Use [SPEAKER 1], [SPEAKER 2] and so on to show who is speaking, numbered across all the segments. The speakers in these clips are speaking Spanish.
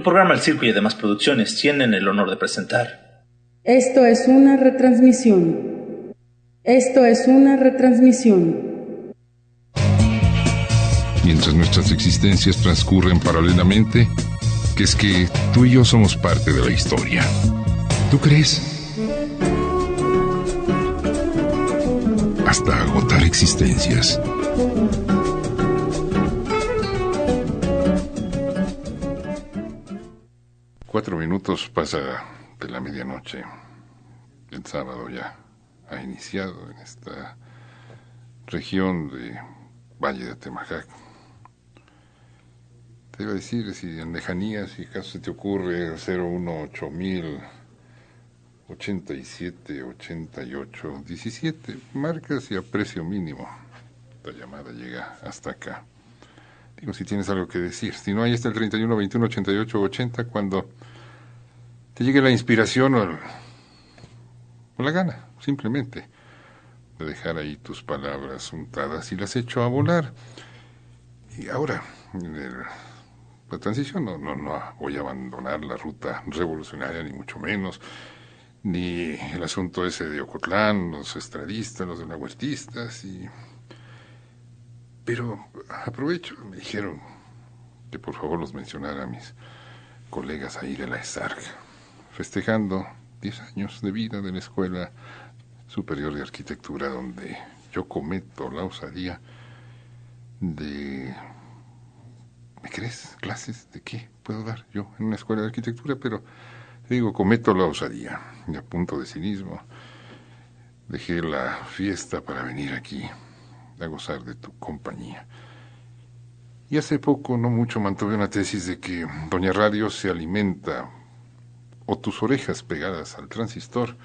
[SPEAKER 1] Tu programa El Circo y demás producciones tienen el honor de presentar.
[SPEAKER 2] Esto es una retransmisión. Esto es una retransmisión.
[SPEAKER 3] Mientras nuestras existencias transcurren paralelamente, que es que tú y yo somos parte de la historia. ¿Tú crees? Hasta agotar existencias. Cuatro minutos pasa de la medianoche. El sábado ya ha iniciado en esta región de Valle de Atemajac. Te iba a decir, si en lejanías, si acaso se te ocurre 018 87 88 17, marcas y a precio mínimo. La llamada llega hasta acá. Digo, si tienes algo que decir. Si no, ahí está el 31 21 88 80 cuando te llegue la inspiración o la gana, simplemente, de dejar ahí tus palabras untadas y las echo a volar. Y ahora, la transición, no voy a abandonar la ruta revolucionaria, ni mucho menos, ni el asunto ese de Ocotlán, los estradistas, los huertistas, pero aprovecho, me dijeron que por favor los mencionara a mis colegas ahí de la ESARC, festejando 10 años de vida de la Escuela Superior de Arquitectura, donde yo cometo la osadía de... ¿Me crees? ¿Clases de qué puedo dar yo en una escuela de arquitectura? Pero te digo, cometo la osadía y a punto de cinismo dejé la fiesta para venir aquí a gozar de tu compañía. Y hace poco, no mucho, mantuve una tesis de que Doña Radio se alimenta, o tus orejas pegadas al transistor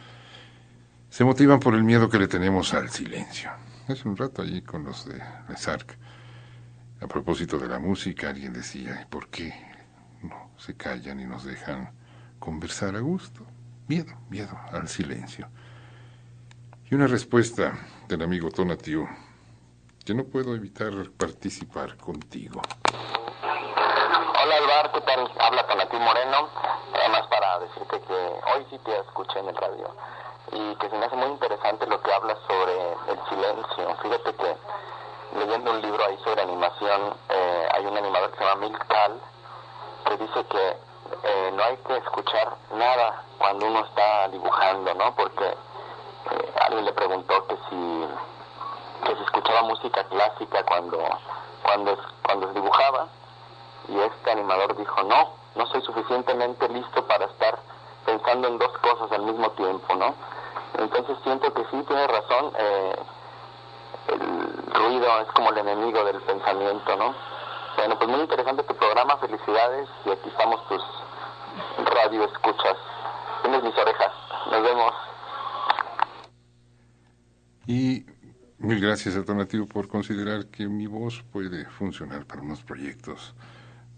[SPEAKER 3] se motivan por el miedo que le tenemos al silencio. Hace un rato allí con los de la SARC, a propósito de la música, alguien decía, ¿por qué no se callan y nos dejan conversar a gusto? Miedo al silencio. Y una respuesta del amigo Tonatiuh, que no puedo evitar participar contigo.
[SPEAKER 4] Hola Alvar, ¿qué tal? Habla Tonatiuh Moreno, nada más para decirte que hoy sí te escuché en el radio y que se me hace muy interesante lo que hablas sobre el silencio. Fíjate que leyendo un libro ahí sobre animación, hay un animador que se llama Milk Tal, que dice que no hay que escuchar nada cuando uno está dibujando, ¿no? Porque alguien le preguntó que si escuchaba música clásica cuando se dibujaba, y este animador dijo, no soy suficientemente listo para estar pensando en dos cosas al mismo tiempo, ¿no? Entonces siento que sí, tiene razón, el ruido es como el enemigo del pensamiento, ¿no? Bueno, pues muy interesante tu programa, felicidades, y aquí estamos tus radio escuchas. Tienes mis orejas, nos vemos.
[SPEAKER 3] Y mil gracias a Tonatiuh por considerar que mi voz puede funcionar para unos proyectos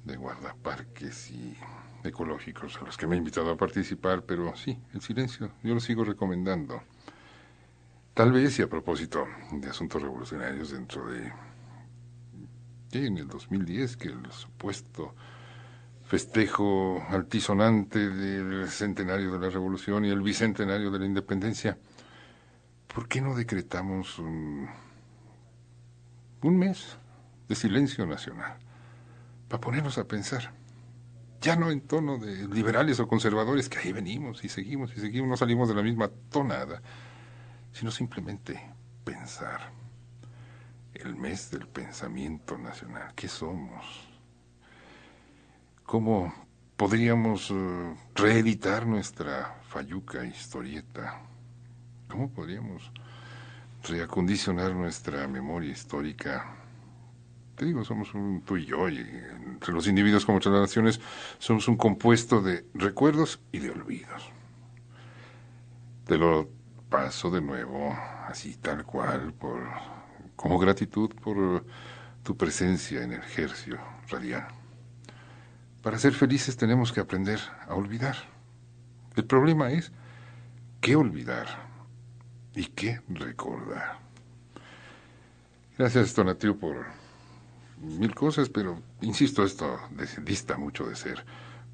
[SPEAKER 3] de guardaparques y ecológicos a los que me ha invitado a participar, pero sí, el silencio, yo lo sigo recomendando. Tal vez, y a propósito de asuntos revolucionarios, dentro de... en el 2010, que el supuesto festejo altisonante del centenario de la Revolución y el bicentenario de la Independencia, ¿por qué no decretamos un mes de silencio nacional? Para ponernos a pensar, ya no en tono de liberales o conservadores, que ahí venimos y seguimos, no salimos de la misma tonada, sino simplemente pensar. El mes del pensamiento nacional, ¿qué somos? ¿Cómo podríamos reeditar nuestra fayuca historieta? ¿Cómo podríamos reacondicionar nuestra memoria histórica? Te digo, somos tú y yo, y entre los individuos como entre las naciones, somos un compuesto de recuerdos y de olvidos. Te lo paso de nuevo, así tal cual, como gratitud por tu presencia en el Hercio Radial. Para ser felices tenemos que aprender a olvidar. El problema es qué olvidar y qué recordar. Gracias, Tonatiuh, por mil cosas, pero insisto, esto dista mucho de ser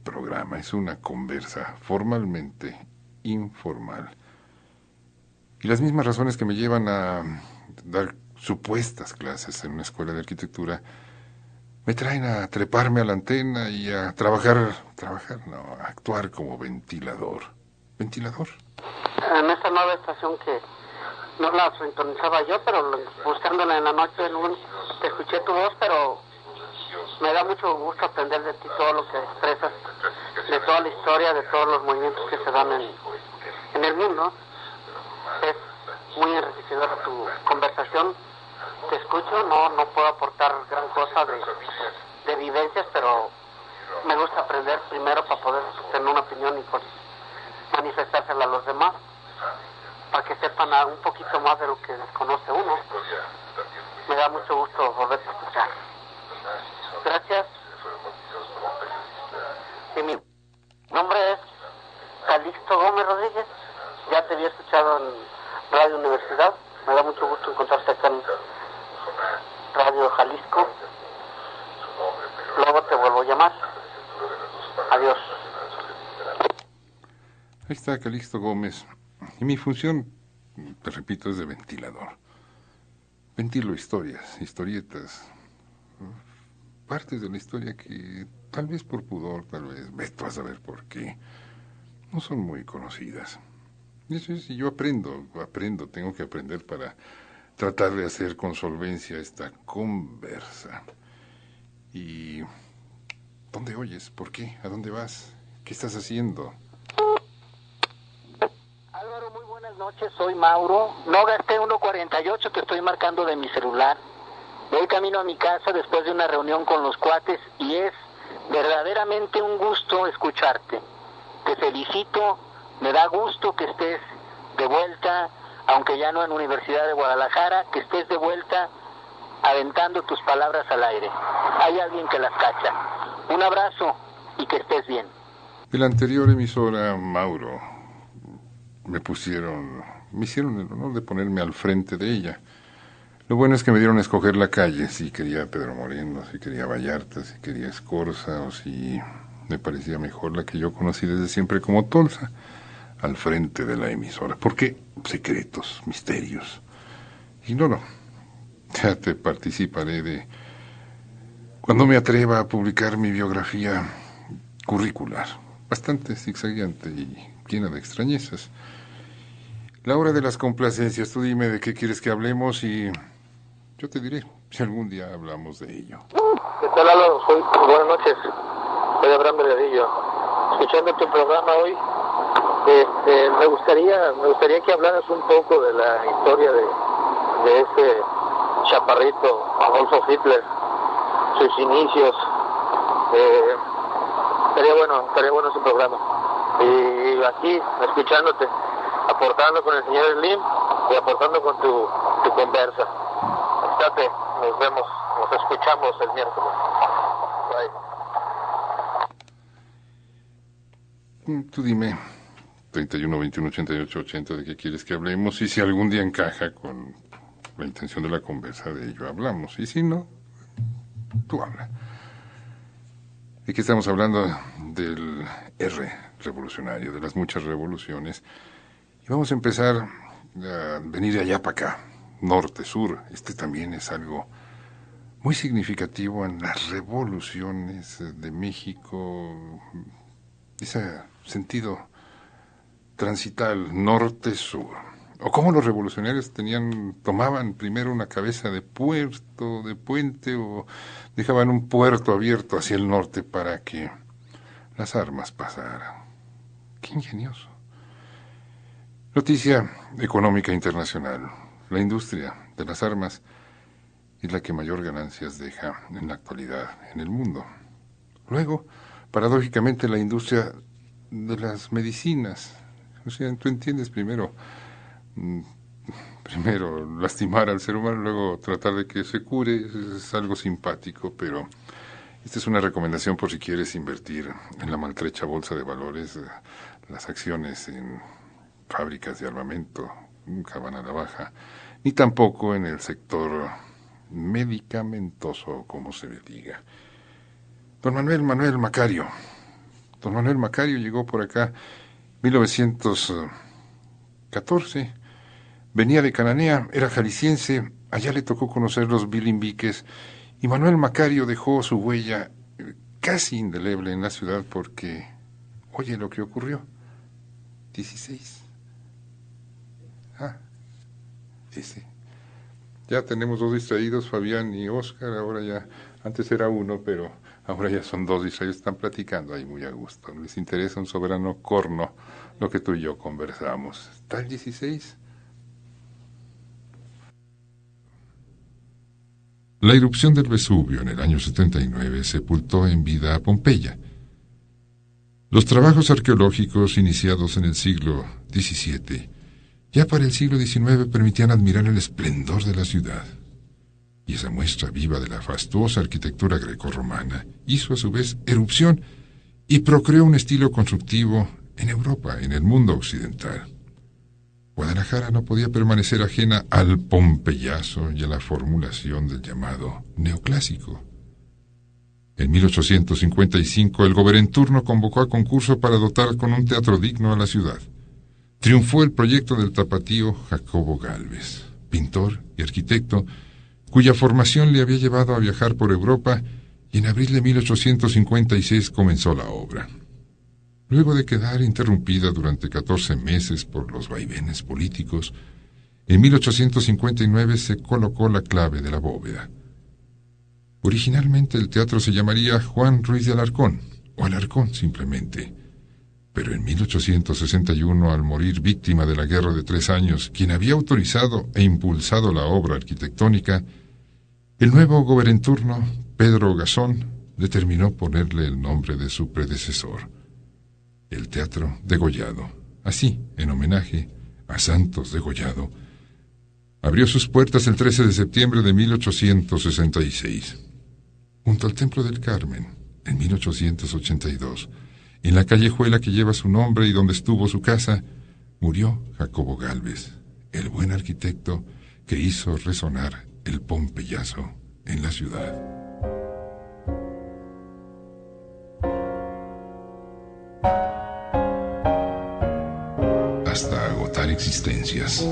[SPEAKER 3] programa, es una conversa formalmente informal. Y las mismas razones que me llevan a dar supuestas clases en una escuela de arquitectura me traen a treparme a la antena y a a actuar como ventilador. ¿Ventilador?
[SPEAKER 5] En esta nueva estación que no la sintonizaba yo, pero buscándola en la noche, te escuché tu voz, pero me da mucho gusto aprender de ti todo lo que expresas, de toda la historia, de todos los movimientos que se dan en el mundo. Es muy enriquecedora tu conversación. Te escucho, no puedo aportar gran cosa de vivencias, pero me gusta aprender primero para poder tener una opinión y pues manifestársela a los demás, para que sepan un poquito más de lo que desconoce uno. Me da mucho gusto volverte a escuchar. Gracias. Y mi nombre es Calixto Gómez Rodríguez. Ya te había escuchado en Radio Universidad. Me da mucho gusto encontrarte acá en Radio Jalisco. Luego te vuelvo a llamar. Adiós.
[SPEAKER 3] Ahí está Calixto Gómez. Y mi función, te repito, es de ventilador. Ventilo historias, historietas, partes de la historia que tal vez por pudor, tal vez, vete a saber por qué, no son muy conocidas. Y eso es, y yo aprendo, tengo que aprender para tratar de hacer con solvencia esta conversa. ¿Y dónde oyes? ¿Por qué? ¿A dónde vas? ¿Qué estás haciendo?
[SPEAKER 5] Álvaro, muy buenas noches, soy Mauro. No gasté 1.48, te estoy marcando de mi celular. Voy camino a mi casa después de una reunión con los cuates y es verdaderamente un gusto escucharte. Te felicito, me da gusto que estés de vuelta, aunque ya no en Universidad de Guadalajara, que estés de vuelta aventando tus palabras al aire. Hay alguien que las cacha. Un abrazo y que estés bien.
[SPEAKER 3] De la anterior emisora, Mauro, me hicieron el honor de ponerme al frente de ella. Lo bueno es que me dieron a escoger la calle, si quería Pedro Moreno, si quería Vallarta, si quería Escorza, o si me parecía mejor la que yo conocí desde siempre como Tolsa, al frente de la emisora. ¿Por qué? Secretos, misterios. Ignoro. Ya te participaré de cuando me atreva a publicar mi biografía curricular, bastante zigzagueante y llena de extrañezas. La hora de las complacencias, tú dime de qué quieres que hablemos y yo te diré si algún día hablamos de ello.
[SPEAKER 5] ¿Qué tal, Álvaro? Buenas noches. Soy Abraham Delgadillo. Escuchando tu programa hoy, me gustaría que hablaras un poco de la historia de ese chaparrito, Adolfo Hitler, sus inicios. Estaría bueno ese programa. Y aquí, escuchándote, aportando con el señor Slim y aportando con tu conversa. Estate, nos vemos, nos escuchamos el miércoles. Bye.
[SPEAKER 3] Tú dime, 31, 21, 88, 80, de qué quieres que hablemos y si algún día encaja con la intención de la conversa, de ello hablamos. Y si no, tú habla. ¿De qué estamos hablando? Del R revolucionario, de las muchas revoluciones. Y vamos a empezar a venir de allá para acá, norte, sur. Este también es algo muy significativo en las revoluciones de México. Ese sentido transital norte-sur. O cómo los revolucionarios tomaban primero una cabeza de puerto, de puente, o dejaban un puerto abierto hacia el norte para que las armas pasaran. Qué ingenioso. Noticia económica internacional. La industria de las armas es la que mayor ganancias deja en la actualidad en el mundo. Luego, paradójicamente, la industria de las medicinas. O sea, tú entiendes primero lastimar al ser humano, luego tratar de que se cure, es algo simpático, pero esta es una recomendación por si quieres invertir en la maltrecha bolsa de valores. Las acciones en fábricas de armamento nunca van a la baja, ni tampoco en el sector medicamentoso, como se le diga. Don Manuel Macario, Don Manuel Macario llegó por acá en 1914, venía de Cananea, era jalisciense, allá le tocó conocer los bilimbiques, y Manuel Macario dejó su huella casi indeleble en la ciudad porque, oye lo que ocurrió, 16. Ese. Ya tenemos 2 distraídos, Fabián y Óscar, ahora ya, antes era uno, pero ahora ya son 2 distraídos, están platicando ahí muy a gusto. Les interesa un soberano corno, lo que tú y yo conversamos. ¿Está el 16? La erupción del Vesubio en el año 79 sepultó en vida a Pompeya. Los trabajos arqueológicos iniciados en el siglo XVII ya para el siglo XIX permitían admirar el esplendor de la ciudad. Y esa muestra viva de la fastuosa arquitectura grecorromana hizo a su vez erupción y procreó un estilo constructivo en Europa, en el mundo occidental. Guadalajara no podía permanecer ajena al pompeyazo y a la formulación del llamado neoclásico. En 1855 el gobernador convocó a concurso para dotar con un teatro digno a la ciudad. Triunfó el proyecto del tapatío Jacobo Gálvez, pintor y arquitecto, cuya formación le había llevado a viajar por Europa, y en abril de 1856 comenzó la obra. Luego de quedar interrumpida durante 14 meses por los vaivenes políticos, en 1859 se colocó la clave de la bóveda. Originalmente el teatro se llamaría Juan Ruiz de Alarcón, o Alarcón simplemente. Pero en 1861, al morir víctima de la Guerra de 3 Años, quien había autorizado e impulsado la obra arquitectónica, el nuevo gobernador, Pedro Gasón, determinó ponerle el nombre de su predecesor, el Teatro Degollado. Así, en homenaje a Santos Degollado, abrió sus puertas el 13 de septiembre de 1866. Junto al Templo del Carmen, en 1882, en la callejuela que lleva su nombre y donde estuvo su casa, murió Jacobo Gálvez, el buen arquitecto que hizo resonar el pompeyazo en la ciudad. Hasta agotar existencias.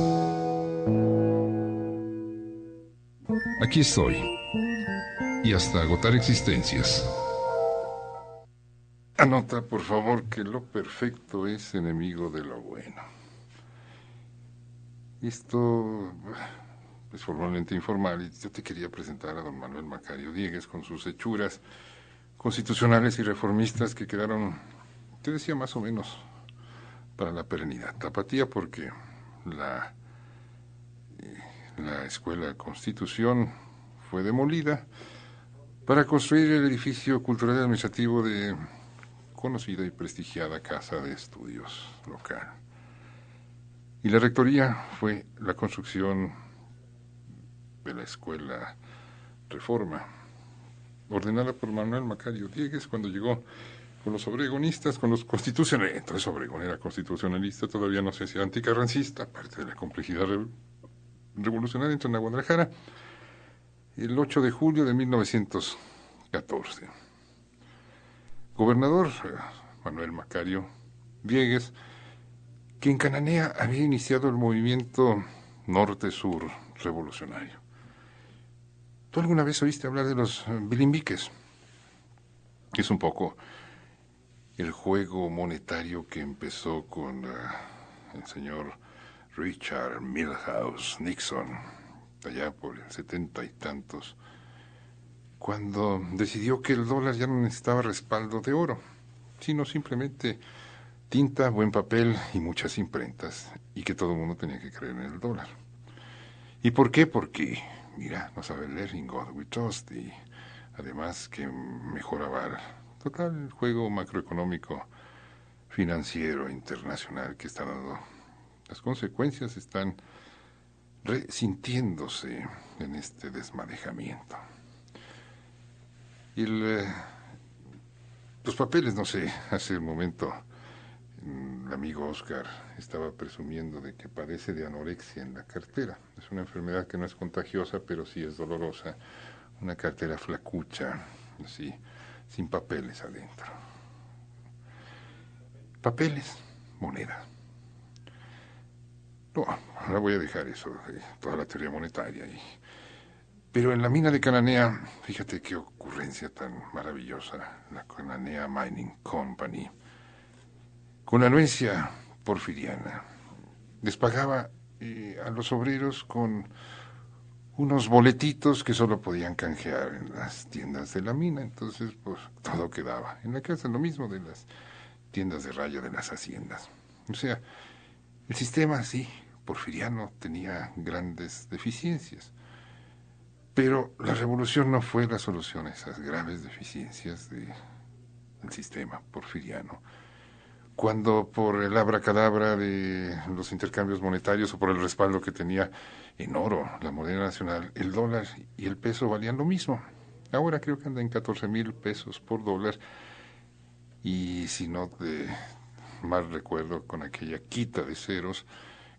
[SPEAKER 3] Aquí estoy. Y hasta agotar existencias. Anota, por favor, que lo perfecto es enemigo de lo bueno. Esto es formalmente informal y yo te quería presentar a don Manuel Macario Diegues con sus hechuras constitucionales y reformistas que quedaron, te decía, más o menos para la perenidad. Tapatía porque la escuela Constitución fue demolida para construir el edificio cultural y administrativo de conocida y prestigiada Casa de Estudios local. Y la rectoría fue la construcción de la Escuela Reforma, ordenada por Manuel Macario Diegues cuando llegó con los obregonistas, con los constitucionalistas. Entonces Obregón era constitucionalista, todavía no se hacía anticarrancista, aparte de la complejidad revolucionaria en Guadalajara, el 8 de julio de 1914. Gobernador Manuel Macario Diegues, que en Cananea había iniciado el movimiento norte-sur revolucionario. ¿Tú alguna vez oíste hablar de los bilimbiques? Es un poco el juego monetario que empezó con el señor Richard Milhouse Nixon, allá por el 70 y tantos, cuando decidió que el dólar ya no necesitaba respaldo de oro, sino simplemente tinta, buen papel y muchas imprentas, y que todo el mundo tenía que creer en el dólar. ¿Y por qué? Porque, mira, no sabe leer In God We Trust, y además que mejoraba el juego macroeconómico financiero internacional que está dando. Las consecuencias están resintiéndose en este desmadejamiento. Y los papeles, no sé, hace un momento el amigo Oscar estaba presumiendo de que padece de anorexia en la cartera. Es una enfermedad que no es contagiosa, pero sí es dolorosa. Una cartera flacucha, así, sin papeles adentro. papeles, moneda. No, ahora voy a dejar eso, toda la teoría monetaria. Pero en la mina de Cananea, fíjate qué ocurrencia tan maravillosa, la Cananea Mining Company, con la anuencia porfiriana, les pagaba a los obreros con unos boletitos que solo podían canjear en las tiendas de la mina. Entonces, pues, todo quedaba. En la casa lo mismo de las tiendas de raya de las haciendas. O sea, el sistema, sí, porfiriano, tenía grandes deficiencias. Pero la revolución no fue la solución a esas graves deficiencias del sistema porfiriano. Cuando por el abracadabra de los intercambios monetarios o por el respaldo que tenía en oro la moneda nacional, el dólar y el peso valían lo mismo. Ahora creo que anda en 14,000 pesos por dólar. Y si no te mal recuerdo, con aquella quita de ceros,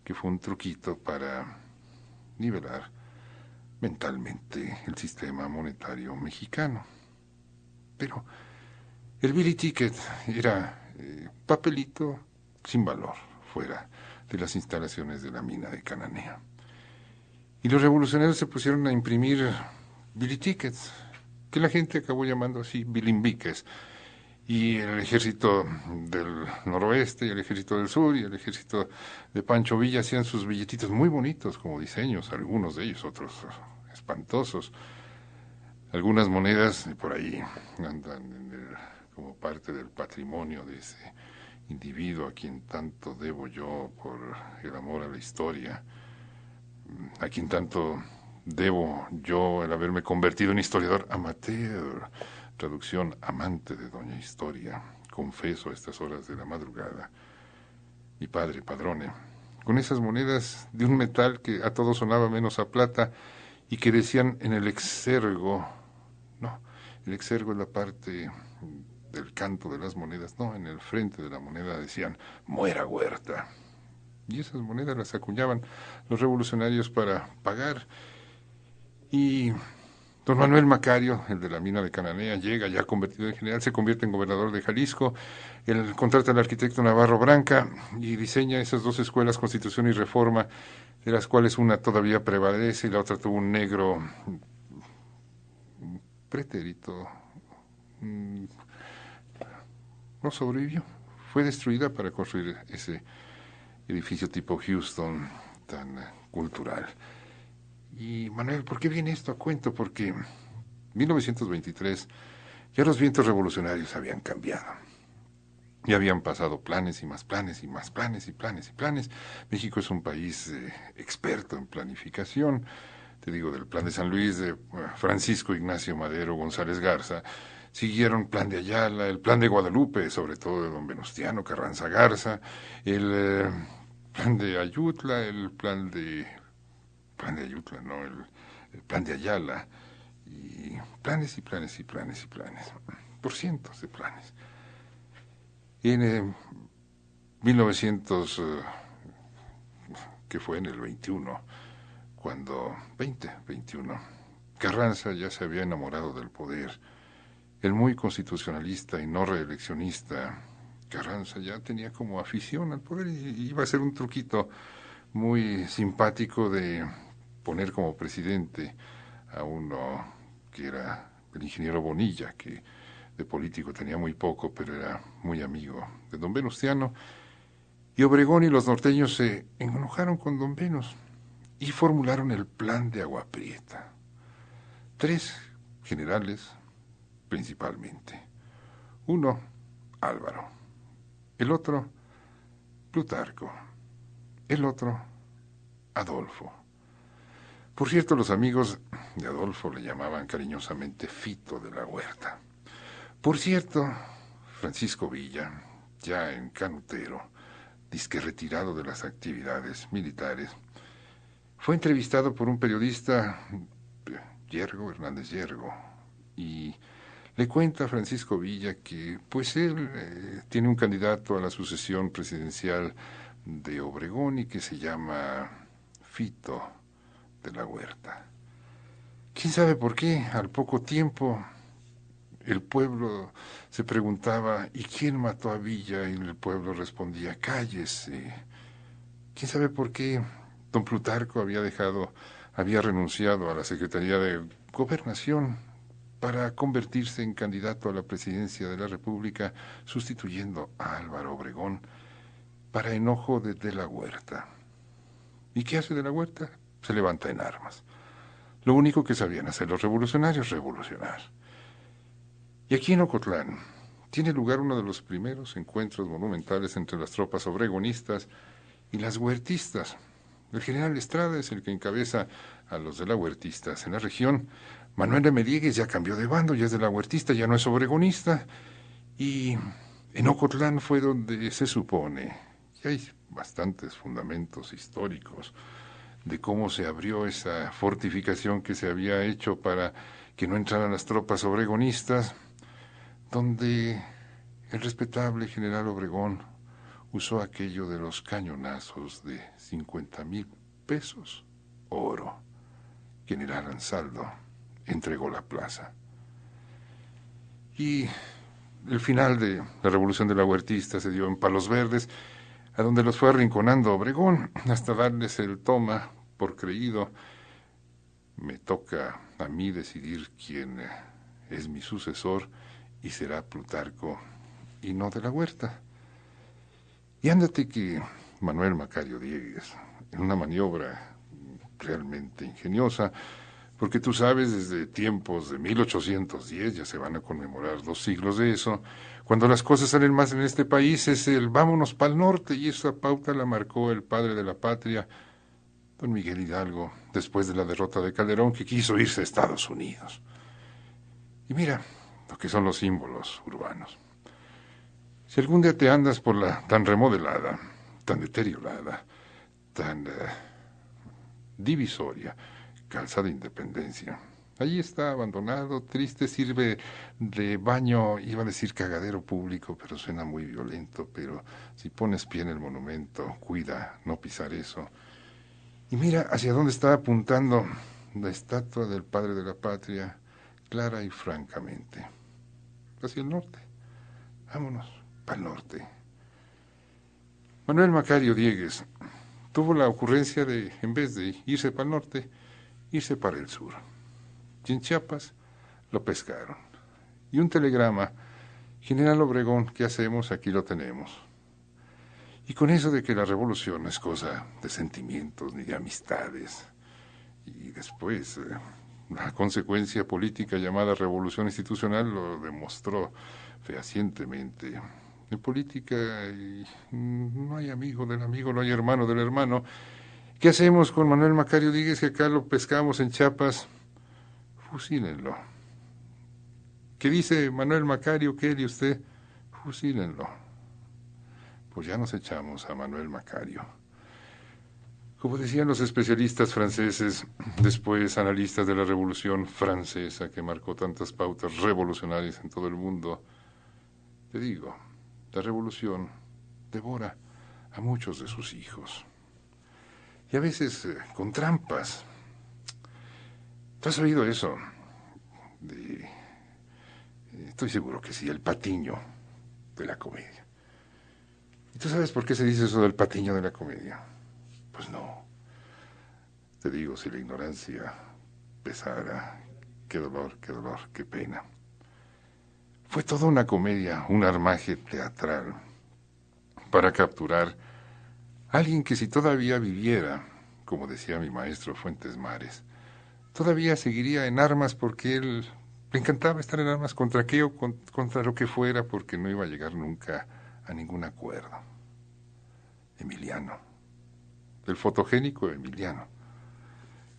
[SPEAKER 3] que fue un truquito para nivelar mentalmente el sistema monetario mexicano. Pero el Billy Ticket era papelito sin valor fuera de las instalaciones de la mina de Cananea. Y los revolucionarios se pusieron a imprimir Billy Tickets, que la gente acabó llamando así bilimbiques. Y el ejército del noroeste, y el ejército del sur, y el ejército de Pancho Villa hacían sus billetitos muy bonitos como diseños, algunos de ellos, otros espantosos. Algunas monedas por ahí andan como parte del patrimonio de ese individuo a quien tanto debo yo por el amor a la historia, a quien tanto debo yo el haberme convertido en historiador amateur. Traducción amante de Doña Historia, confeso a estas horas de la madrugada. Mi padre, Padrone, con esas monedas de un metal que a todo sonaba menos a plata y que decían en el exergo, no, el exergo es la parte del canto de las monedas, no, en el frente de la moneda decían, muera Huerta. Y esas monedas las acuñaban los revolucionarios para pagar. Y don Manuel Macario, el de la mina de Cananea, llega ya convertido en general, se convierte en gobernador de Jalisco, él contrata al arquitecto Navarro Branca y diseña esas dos escuelas, Constitución y Reforma, de las cuales una todavía prevalece y la otra tuvo un negro pretérito. No sobrevivió, fue destruida para construir ese edificio tipo Houston tan cultural. Y Manuel, ¿por qué viene esto a cuento? Porque en 1923 ya los vientos revolucionarios habían cambiado. Ya habían pasado planes y más planes y más planes y planes y planes. México es un país experto en planificación. Te digo, del plan de San Luis de Francisco Ignacio Madero González Garza, siguieron plan de Ayala, el plan de Guadalupe, sobre todo de don Venustiano Carranza Garza, el plan de Ayutla, el plan de Ayutla, no, el plan de Ayala, y planes y planes y planes y planes, por cientos de planes. Y en 1900, que fue en el 21, cuando 21, Carranza ya se había enamorado del poder. El muy constitucionalista y no reeleccionista Carranza ya tenía como afición al poder y iba a ser un truquito muy simpático de poner como presidente a uno que era el ingeniero Bonilla, que de político tenía muy poco, pero era muy amigo de don Venustiano. Y Obregón y los norteños se enojaron con don Venus y formularon el plan de Agua Prieta. 3 generales principalmente. Uno, Álvaro. El otro, Plutarco. El otro, Adolfo. Por cierto, los amigos de Adolfo le llamaban cariñosamente Fito de la Huerta. Por cierto, Francisco Villa, ya en canutero, disque retirado de las actividades militares, fue entrevistado por un periodista, Hernández Yergo, y le cuenta a Francisco Villa que pues él tiene un candidato a la sucesión presidencial de Obregón y que se llama Fito de la Huerta. ¿Quién sabe por qué? Al poco tiempo, El pueblo se preguntaba, ¿y quién mató a Villa? Y el pueblo respondía, cállese. ¿Quién sabe por qué don Plutarco había renunciado a la Secretaría de Gobernación para convertirse en candidato a la presidencia de la República, sustituyendo a Álvaro Obregón, para enojo de la Huerta? ¿Y qué hace de la Huerta? Se levanta en armas. Lo único que sabían hacer los revolucionarios, revolucionar. Y aquí en Ocotlán tiene lugar uno de los primeros encuentros monumentales entre las tropas obregonistas y las huertistas. El general Estrada es el que encabeza a los de la huertistas en la región. Manuel M. Diegues ya cambió de bando, ya es de la huertista, ya no es obregonista. Y en Ocotlán fue donde se supone, y hay bastantes fundamentos históricos, de cómo se abrió esa fortificación que se había hecho para que no entraran las tropas obregonistas, donde el respetable general Obregón usó aquello de los cañonazos de 50,000 pesos, oro. General Ansaldo entregó la plaza. Y el final de la revolución de la huertista se dio en Palos Verdes, a donde los fue arrinconando Obregón, hasta darles el toma por creído. Me toca a mí decidir quién es mi sucesor, y será Plutarco y no de la Huerta. Y ándate que Manuel Macario Diegues, en una maniobra realmente ingeniosa, porque tú sabes, desde tiempos de 1810, ya se van a conmemorar 2 siglos de eso, cuando las cosas salen más en este país es el vámonos pa'l norte, y esa pauta la marcó el padre de la patria, don Miguel Hidalgo, después de la derrota de Calderón, que quiso irse a Estados Unidos. Y mira lo que son los símbolos urbanos. Si algún día te andas por la tan remodelada, tan deteriorada, tan divisoria Calzada Independencia, allí está abandonado, triste, sirve de baño, iba a decir cagadero público, pero suena muy violento, pero si pones pie en el monumento, cuida no pisar eso. Y mira hacia dónde está apuntando la estatua del padre de la patria, clara y francamente, hacia el norte. Vámonos para el norte. Manuel Macario Diegues tuvo la ocurrencia de, en vez de irse para el norte, irse para el sur. Y en Chiapas lo pescaron. Y un telegrama, General Obregón, ¿qué hacemos? Aquí lo tenemos. Y con eso de que la revolución no es cosa de sentimientos ni de amistades, y después la consecuencia política llamada revolución institucional lo demostró fehacientemente. En política no hay amigo del amigo, no hay hermano del hermano. ¿Qué hacemos con Manuel Macario Diegues, que acá lo pescamos en Chiapas? Fusílenlo. ¿Qué dice Manuel Macario? ¿Qué y usted? Fusílenlo. Pues ya nos echamos a Manuel Macario. Como decían los especialistas franceses, después analistas de la Revolución Francesa, que marcó tantas pautas revolucionarias en todo el mundo, te digo, la revolución devora a muchos de sus hijos. Y a veces con trampas. ¿Tú has oído eso? Estoy seguro que sí, el patiño de la comedia. ¿Y tú sabes por qué se dice eso del patiño de la comedia? Pues no. Te digo, si la ignorancia pesara, qué dolor, qué pena. Fue toda una comedia, un armaje teatral para capturar a alguien que, si todavía viviera, como decía mi maestro Fuentes Mares, todavía seguiría en armas, porque él le encantaba estar en armas contra qué o contra lo que fuera, porque no iba a llegar nunca a ningún acuerdo. Emiliano, el fotogénico Emiliano,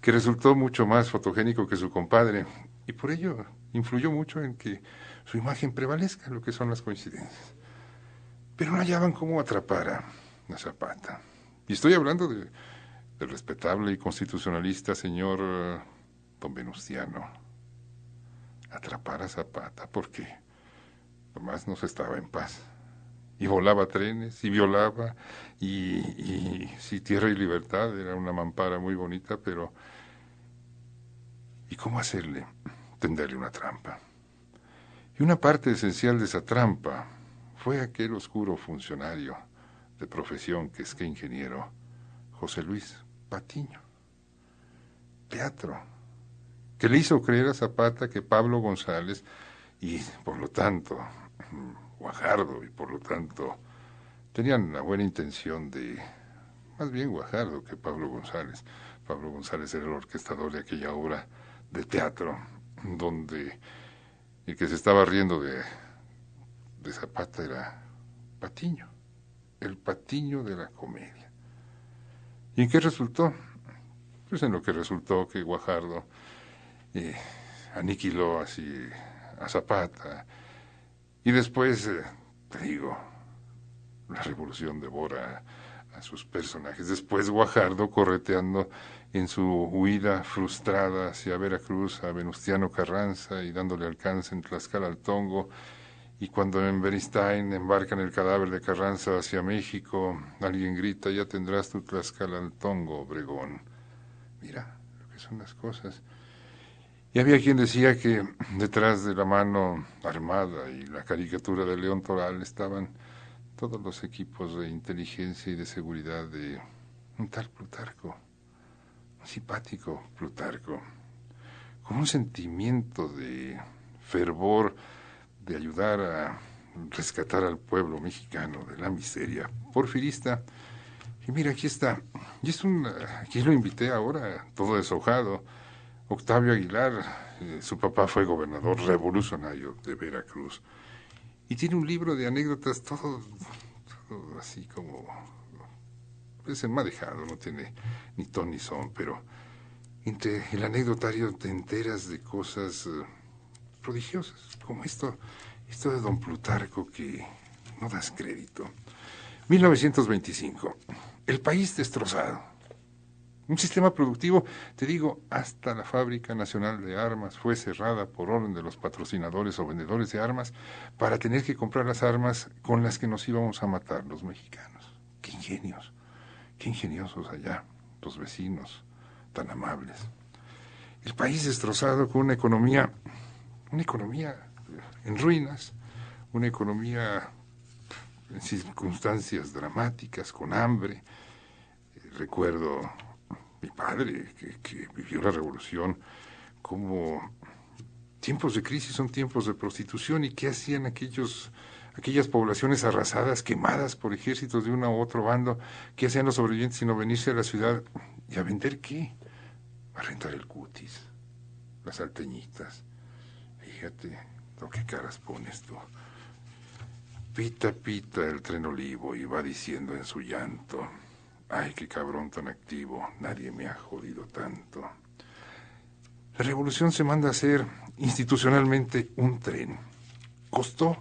[SPEAKER 3] que resultó mucho más fotogénico que su compadre, y por ello influyó mucho en que su imagen prevalezca, lo que son las coincidencias. Pero no hallaban cómo atrapar a Zapata. Y estoy hablando del respetable y constitucionalista señor don Venustiano. Atrapar a Zapata, porque nomás no se estaba en paz. Y volaba trenes, y violaba, y sí, Tierra y Libertad era una mampara muy bonita, pero ¿y cómo hacerle? Tenderle una trampa. Y una parte esencial de esa trampa fue aquel oscuro funcionario de profesión que es que ingeniero, José Luis Patiño. Teatro, que le hizo creer a Zapata que Pablo González y por lo tanto Guajardo y por lo tanto tenían la buena intención de, más bien Guajardo que Pablo González. Pablo González era el orquestador de aquella obra de teatro donde el que se estaba riendo de Zapata era Patiño, el Patiño de la comedia. ¿Y en qué resultó? Pues en lo que resultó que Guajardo aniquiló así a Zapata y después, te digo, la revolución devora a sus personajes. Después Guajardo correteando en su huida frustrada hacia Veracruz a Venustiano Carranza y dándole alcance en Tlaxcala al Tongo, y cuando en Beristain embarcan el cadáver de Carranza hacia México, alguien grita: ya tendrás tu Tlaxcala al Tongo, Obregón. Mira lo que son las cosas. Y había quien decía que detrás de la mano armada y la caricatura de León Toral estaban todos los equipos de inteligencia y de seguridad de un tal Plutarco, un simpático Plutarco, con un sentimiento de fervor de ayudar a rescatar al pueblo mexicano de la miseria porfirista. Y mira, aquí está, y aquí lo invité ahora, todo deshojado, Octavio Aguilar. Su papá fue gobernador revolucionario de Veracruz. Y tiene un libro de anécdotas, todo así como, pues enmadejado, no tiene ni ton ni son, pero entre el anecdotario te enteras de cosas prodigiosas, como esto de don Plutarco que no das crédito. 1925, el país destrozado. Un sistema productivo, te digo, hasta la Fábrica Nacional de Armas fue cerrada por orden de los patrocinadores o vendedores de armas para tener que comprar las armas con las que nos íbamos a matar los mexicanos. ¡Qué ingenios! ¡Qué ingeniosos allá, los vecinos, tan amables! El país destrozado con una economía en ruinas, una economía en circunstancias dramáticas, con hambre. Recuerdo mi padre, que vivió la revolución, como tiempos de crisis son tiempos de prostitución, y qué hacían aquellas poblaciones arrasadas, quemadas por ejércitos de uno u otro bando. ¿Qué hacían los sobrevivientes sino venirse a la ciudad y a vender qué? A rentar el cutis, las salteñitas. Fíjate lo que caras pones tú. Pita, pita el tren olivo y va diciendo en su llanto: ay, qué cabrón tan activo, nadie me ha jodido tanto. La revolución se manda a hacer institucionalmente un tren. Costó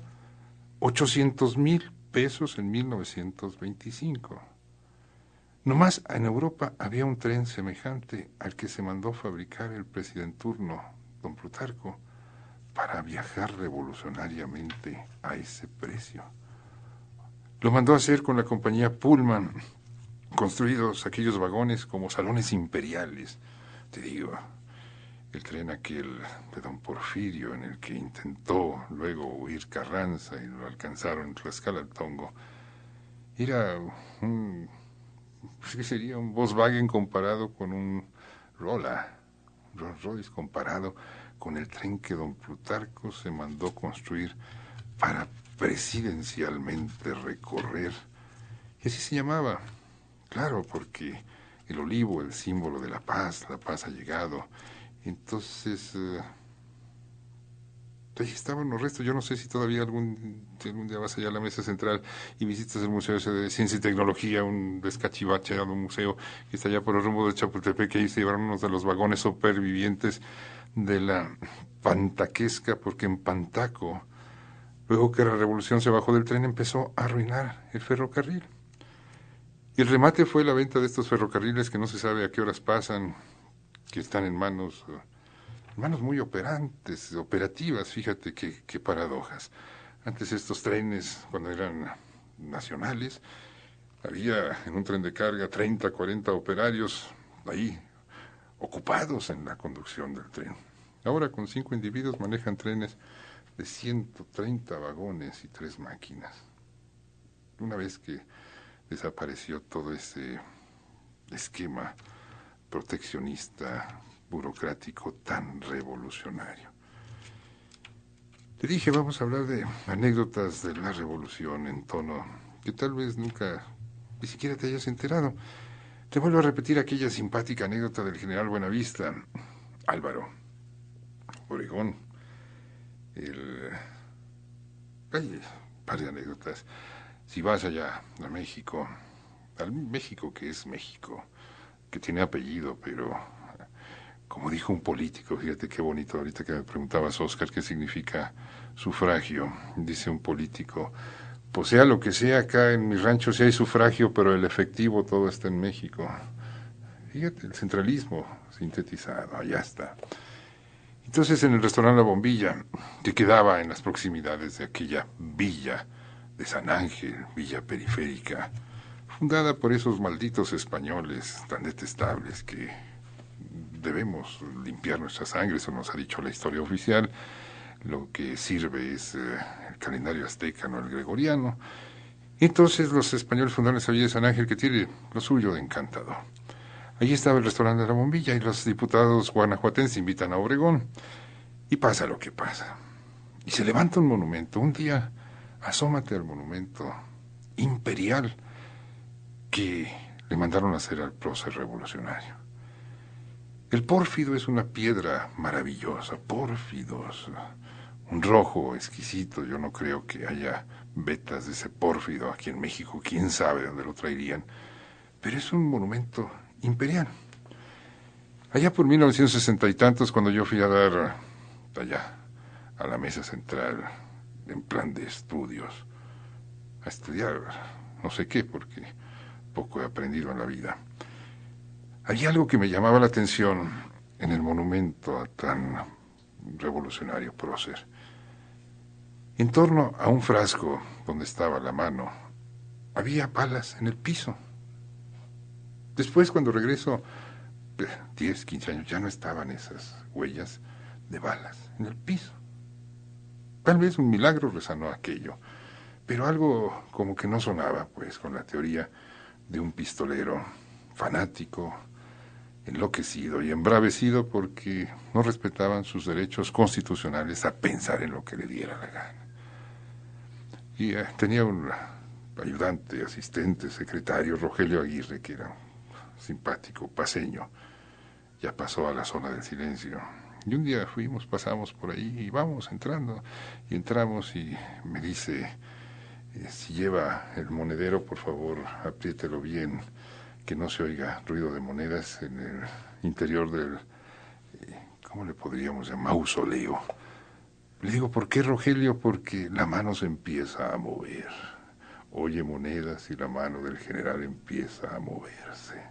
[SPEAKER 3] 800,000 pesos en 1925. Nomás en Europa había un tren semejante al que se mandó fabricar el presidente turno, don Plutarco, para viajar revolucionariamente a ese precio. Lo mandó a hacer con la compañía Pullman, construidos aquellos vagones como salones imperiales. Te digo, el tren aquel de don Porfirio, en el que intentó luego huir Carranza y lo alcanzaron en Tlaxcala al Tongo, era ¿qué sería? Un Volkswagen comparado con un Rolls Royce comparado con el tren que don Plutarco se mandó construir para presidencialmente recorrer. Y así se llamaba. Claro, porque el olivo, el símbolo de la paz ha llegado. Entonces, ahí estaban los restos. Yo no sé si todavía algún día vas allá a la mesa central y visitas el Museo de Ciencia y Tecnología, un descachivacheado museo que está allá por el rumbo de Chapultepec, que ahí se llevaron unos de los vagones supervivientes de la Pantaquesca, porque en Pantaco, luego que la revolución se bajó del tren, empezó a arruinar el ferrocarril. Y el remate fue la venta de estos ferrocarriles que no se sabe a qué horas pasan, que están en manos muy operativas. Fíjate qué paradojas. Antes estos trenes, cuando eran nacionales, había en un tren de carga 30, 40 operarios ahí ocupados en la conducción del tren. Ahora con 5 individuos manejan trenes de 130 vagones y 3 máquinas. Una vez que desapareció todo ese esquema proteccionista, burocrático, tan revolucionario. Te dije, vamos a hablar de anécdotas de la revolución en tono que tal vez nunca ni siquiera te hayas enterado. Te vuelvo a repetir aquella simpática anécdota del general Buenavista, Álvaro Obregón. Hay un par de anécdotas. Si vas allá a México, al México que es México, que tiene apellido, pero como dijo un político, fíjate qué bonito, ahorita que me preguntabas, Oscar, qué significa sufragio, dice un político, pues sea lo que sea, acá en mi rancho sí hay sufragio, pero el efectivo todo está en México. Fíjate, el centralismo sintetizado, allá está. Entonces en el restaurante La Bombilla, que quedaba en las proximidades de aquella villa de San Ángel, villa periférica, fundada por esos malditos españoles tan detestables que debemos limpiar nuestra sangre, eso nos ha dicho la historia oficial. Lo que sirve es el calendario azteca, no el gregoriano. Entonces los españoles fundaron esa villa de San Ángel que tiene lo suyo de encantador. Allí estaba el restaurante de La Bombilla y los diputados guanajuatenses invitan a Obregón. Y pasa lo que pasa. Y se levanta un monumento. Un día asómate al monumento imperial que le mandaron a hacer al prócer revolucionario. El pórfido es una piedra maravillosa, pórfidos, un rojo exquisito. Yo no creo que haya vetas de ese pórfido aquí en México, quién sabe dónde lo traerían, pero es un monumento imperial. Allá por 1960 y tantos, cuando yo fui a dar allá a la mesa central, en plan de estudios, a estudiar no sé qué, porque poco he aprendido en la vida. Había algo que me llamaba la atención en el monumento a tan revolucionario prócer. En torno a un frasco donde estaba la mano, había balas en el piso. Después, cuando regreso, 10, 15 años, ya no estaban esas huellas de balas en el piso. Tal vez un milagro resanó aquello, pero algo como que no sonaba, pues, con la teoría de un pistolero fanático, enloquecido y embravecido porque no respetaban sus derechos constitucionales a pensar en lo que le diera la gana. Y tenía un ayudante, asistente, secretario, Rogelio Aguirre, que era simpático, paseño. Ya pasó a la zona del silencio. Y un día pasamos por ahí y vamos entrando. Y entramos y me dice, si lleva el monedero, por favor, apriételo bien, que no se oiga ruido de monedas en el interior del, ¿cómo le podríamos llamar? Mausoleo. Le digo, ¿por qué, Rogelio? Porque la mano se empieza a mover. Oye monedas y la mano del general empieza a moverse.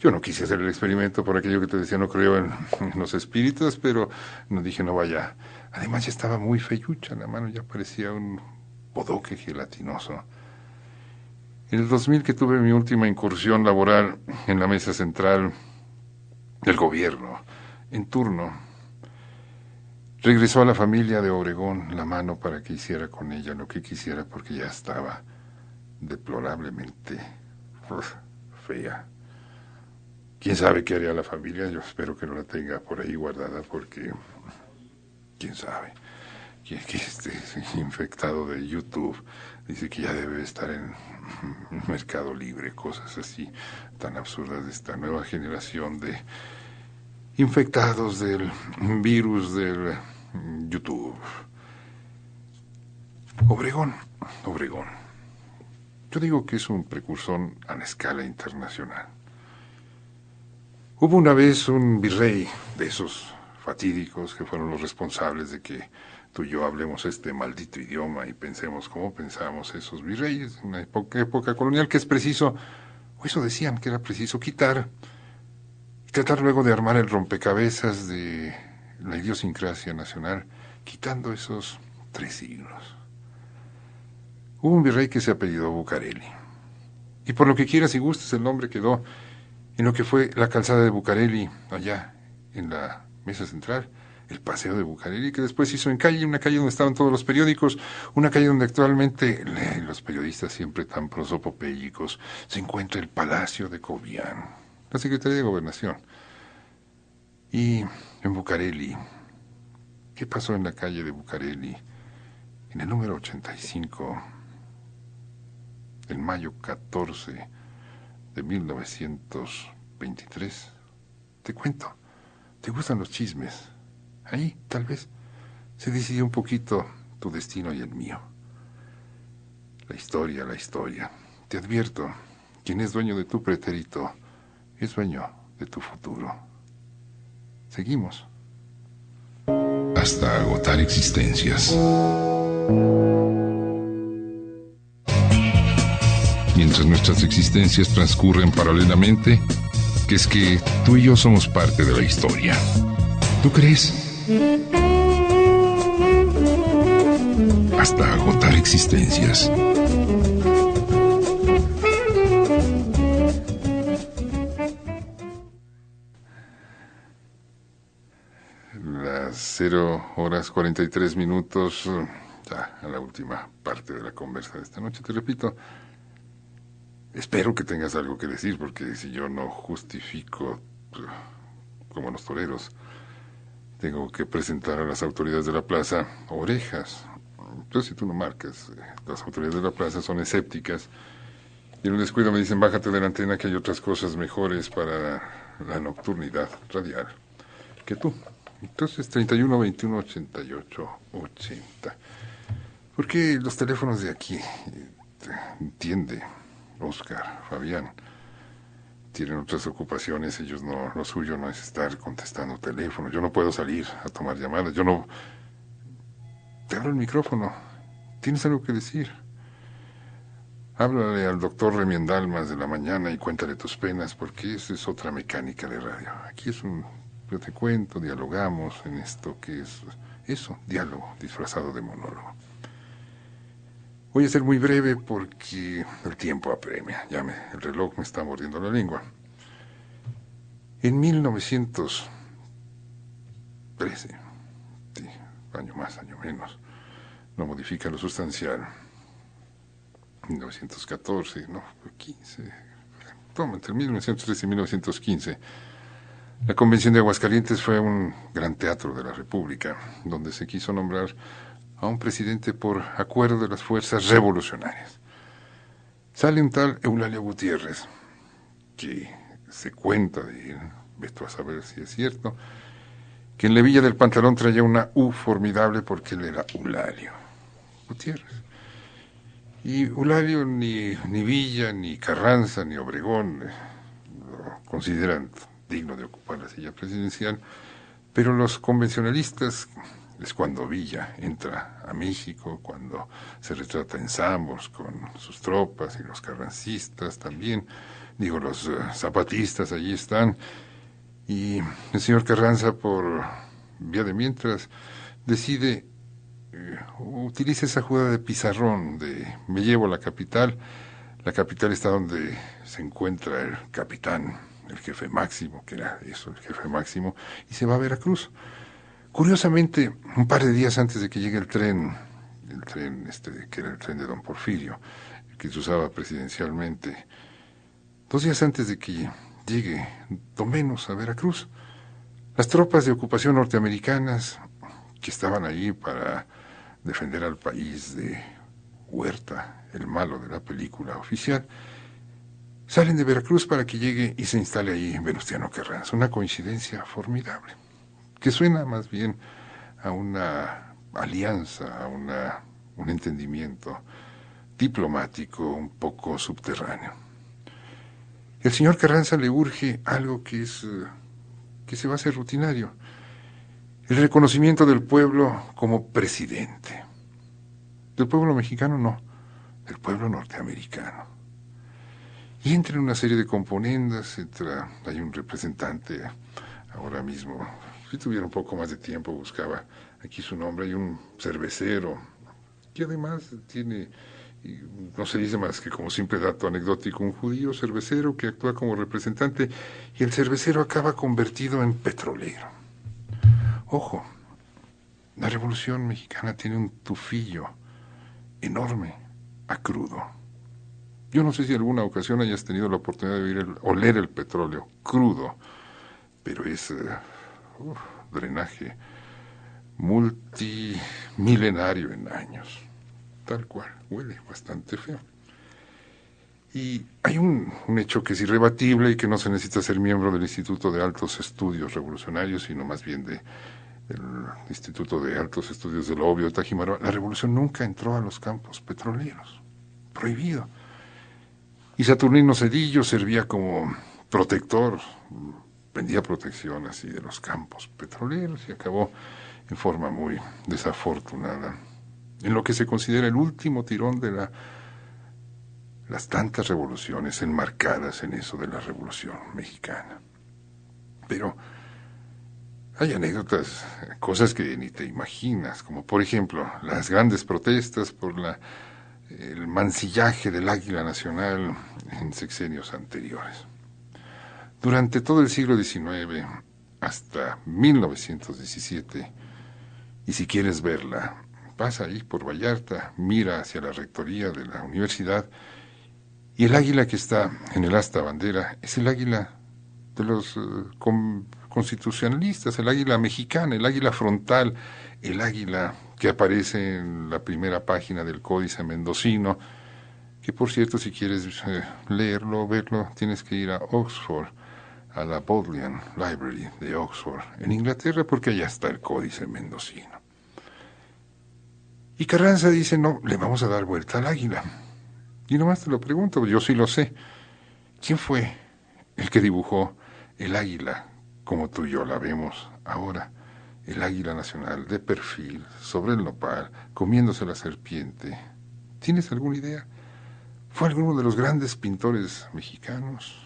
[SPEAKER 3] Yo no quise hacer el experimento por aquello que te decía, no creo en los espíritus, pero no dije, no vaya. Además ya estaba muy feyucha la mano, ya parecía un bodoque gelatinoso. En el 2000, que tuve mi última incursión laboral en la mesa central del gobierno, en turno, regresó a la familia de Obregón la mano para que hiciera con ella lo que quisiera, porque ya estaba deplorablemente fea. ¿Quién sabe qué haría la familia? Yo espero que no la tenga por ahí guardada, porque quién sabe. Que este infectado de YouTube dice que ya debe estar en Mercado Libre, cosas así tan absurdas de esta nueva generación de infectados del virus del YouTube. Obregón. Yo digo que es un precursor a la escala internacional. Hubo una vez un virrey de esos fatídicos que fueron los responsables de que tú y yo hablemos este maldito idioma y pensemos como pensamos esos virreyes en una época colonial, que es preciso, o eso decían, que era preciso quitar y tratar luego de armar el rompecabezas de la idiosincrasia nacional, quitando esos 3 siglos. Hubo un virrey que se apellidó Bucareli, y por lo que quieras y gustes el nombre quedó en lo que fue la calzada de Bucareli, allá en la mesa central, el Paseo de Bucareli, que después se hizo en calle, una calle donde estaban todos los periódicos, una calle donde actualmente los periodistas siempre tan prosopopélicos, se encuentra el Palacio de Cobián, la Secretaría de Gobernación. Y en Bucareli, ¿qué pasó en la calle de Bucareli? En el número 85, el mayo 14 de 1923, te cuento, ¿te gustan los chismes? Ahí, tal vez, se decidió un poquito tu destino y el mío. La historia. Te advierto, quien es dueño de tu pretérito es dueño de tu futuro. Seguimos.
[SPEAKER 6] Hasta agotar existencias. Mientras nuestras existencias transcurren paralelamente, que es que tú y yo somos parte de la historia. ¿Tú crees? Hasta agotar existencias.
[SPEAKER 3] Las 0:43, ya a la última parte de la conversa de esta noche. Te repito, espero que tengas algo que decir, porque si yo no justifico, como los toreros, tengo que presentar a las autoridades de la plaza orejas. Entonces, si tú no marcas, las autoridades de la plaza son escépticas, y en un descuido me dicen, bájate de la antena que hay otras cosas mejores para la nocturnidad radial que tú. Entonces, 31 21 88 80. Porque los teléfonos de aquí, entiende, Oscar, Fabián, tienen otras ocupaciones, ellos no, lo suyo no es estar contestando teléfono. Yo no puedo salir a tomar llamadas, yo no... Te abro el micrófono, ¿tienes algo que decir? Háblale al doctor Remiendalmas de la mañana y cuéntale tus penas, porque esa es otra mecánica de radio. Aquí es yo te cuento, dialogamos en esto que es eso, diálogo disfrazado de monólogo. Voy a ser muy breve porque el tiempo apremia, el reloj me está mordiendo la lengua. En 1913, sí, año más, año menos, no modifica lo sustancial. 1914, no, 15, toma, entre 1913 y 1915, la Convención de Aguascalientes fue un gran teatro de la República, donde se quiso nombrar a un presidente por acuerdo de las fuerzas revolucionarias. Sale un tal Eulalio Gutiérrez, que se cuenta de él, vete a saber si es cierto, que en la Villa del Pantalón traía una U formidable porque él era Eulalio Gutiérrez. Y Eulalio ni Villa, ni Carranza, ni Obregón lo consideran digno de ocupar la silla presidencial, pero los convencionalistas es cuando Villa entra a México, cuando se retrata en Samos con sus tropas y los carrancistas también, los zapatistas allí están, y el señor Carranza por vía de mientras decide utiliza esa jugada de pizarrón de me llevo a la capital está donde se encuentra el capitán, el jefe máximo, que era eso, el jefe máximo, y se va a Veracruz. Curiosamente, un par de días antes de que llegue el tren que era el tren de Don Porfirio, el que se usaba presidencialmente, 2 días antes de que llegue Don Menos a Veracruz, las tropas de ocupación norteamericanas que estaban ahí para defender al país de Huerta, el malo de la película oficial, salen de Veracruz para que llegue y se instale ahí Venustiano Carranza. Una coincidencia formidable, que suena más bien a una alianza, a un entendimiento diplomático un poco subterráneo. El señor Carranza le urge algo que se va a hacer rutinario: el reconocimiento del pueblo como presidente. Del pueblo mexicano no, del pueblo norteamericano. Y entre una serie de componendas, hay un representante ahora mismo, si tuviera un poco más de tiempo buscaba aquí su nombre, hay un cervecero, que además tiene, no se dice más que como simple dato anecdótico, un judío cervecero que actúa como representante, y el cervecero acaba convertido en petrolero. Ojo, La Revolución Mexicana tiene un tufillo enorme a crudo. Yo no sé si alguna ocasión hayas tenido la oportunidad de oler el petróleo crudo, pero es drenaje multimilenario en años. Tal cual, huele bastante feo. Y hay un hecho que es irrebatible y que no se necesita ser miembro del Instituto de Altos Estudios Revolucionarios, sino más bien del Instituto de Altos Estudios del Obvio de Tajimaroa. La revolución nunca entró a los campos petroleros. Prohibido. Y Saturnino Cedillo servía como protector, vendía protección así de los campos petroleros y acabó en forma muy desafortunada en lo que se considera el último tirón de las tantas revoluciones enmarcadas en eso de la Revolución Mexicana. Pero hay anécdotas, cosas que ni te imaginas, como por ejemplo las grandes protestas por el mancillaje del águila nacional en sexenios anteriores. Durante todo el siglo XIX hasta 1917, y si quieres verla, pasa ahí por Vallarta, mira hacia la rectoría de la universidad, y el águila que está en el asta bandera es el águila de los constitucionalistas, el águila mexicana, el águila frontal, el águila que aparece en la primera página del Códice Mendocino, que por cierto, si quieres leerlo o verlo, tienes que ir a Oxford, a la Bodleian Library de Oxford, en Inglaterra, porque allá está el Códice Mendocino. Y Carranza dice, no, le vamos a dar vuelta al águila. Y nomás te lo pregunto, yo sí lo sé. ¿Quién fue el que dibujó el águila como tú y yo la vemos ahora? El águila nacional, de perfil, sobre el nopal, comiéndose la serpiente. ¿Tienes alguna idea? ¿Fue alguno de los grandes pintores mexicanos?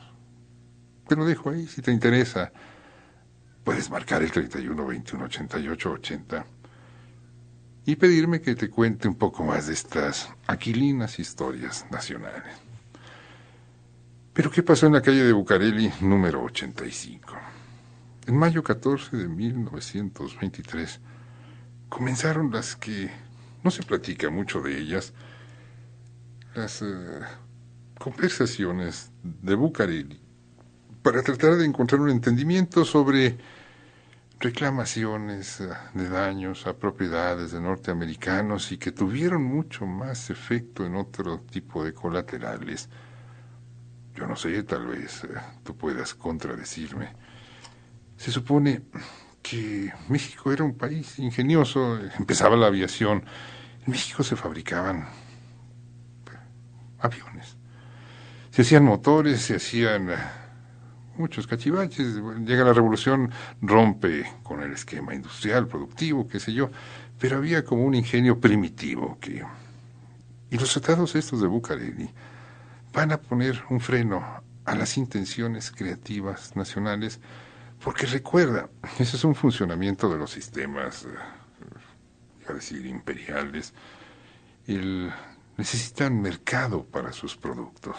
[SPEAKER 3] Te lo dejo ahí, si te interesa. Puedes marcar el 31 21 88 80 y pedirme que te cuente un poco más de estas aquilinas historias nacionales. Pero ¿qué pasó en la calle de Bucareli número 85? En mayo 14 de 1923 comenzaron las que no se platica mucho de ellas, las conversaciones de Bucareli para tratar de encontrar un entendimiento sobre reclamaciones de daños a propiedades de norteamericanos y que tuvieron mucho más efecto en otro tipo de colaterales. Yo no sé, tal vez tú puedas contradecirme. Se supone que México era un país ingenioso, empezaba la aviación. En México se fabricaban aviones, se hacían motores, se hacían muchos cachivaches. Llega la revolución, rompe con el esquema industrial, productivo, qué sé yo, pero había como un ingenio primitivo y los tratados estos de Bucareli van a poner un freno a las intenciones creativas nacionales, porque recuerda, ese es un funcionamiento de los sistemas, iba a decir, imperiales. Necesitan mercado para sus productos.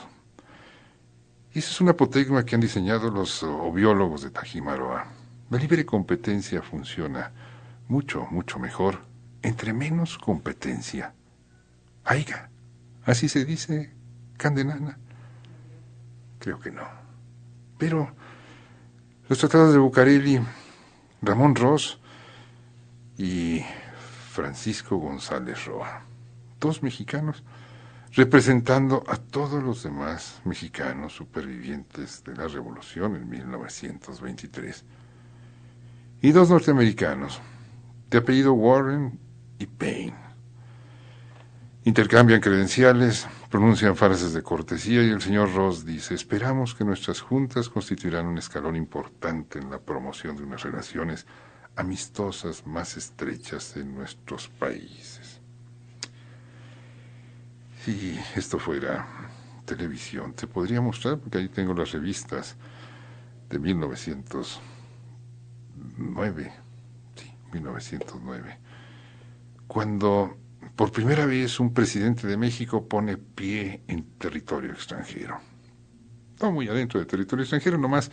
[SPEAKER 3] Y esa es una apotegma que han diseñado los obiólogos de Tajimaroa. La libre competencia funciona mucho, mucho mejor entre menos competencia haya. ¿Así se dice, Candenana? Creo que no. Pero los tratados de Bucareli, Ramón Ros y Francisco González Roa, dos mexicanos, representando a todos los demás mexicanos supervivientes de la revolución en 1923, y dos norteamericanos, de apellido Warren y Payne. Intercambian credenciales, pronuncian frases de cortesía y el señor Ross dice: esperamos que nuestras juntas constituirán un escalón importante en la promoción de unas relaciones amistosas más estrechas en nuestros países. Si esto fuera televisión, te podría mostrar, porque ahí tengo las revistas de 1909, sí, 1909, cuando por primera vez un presidente de México pone pie en territorio extranjero. No muy adentro de territorio extranjero, nomás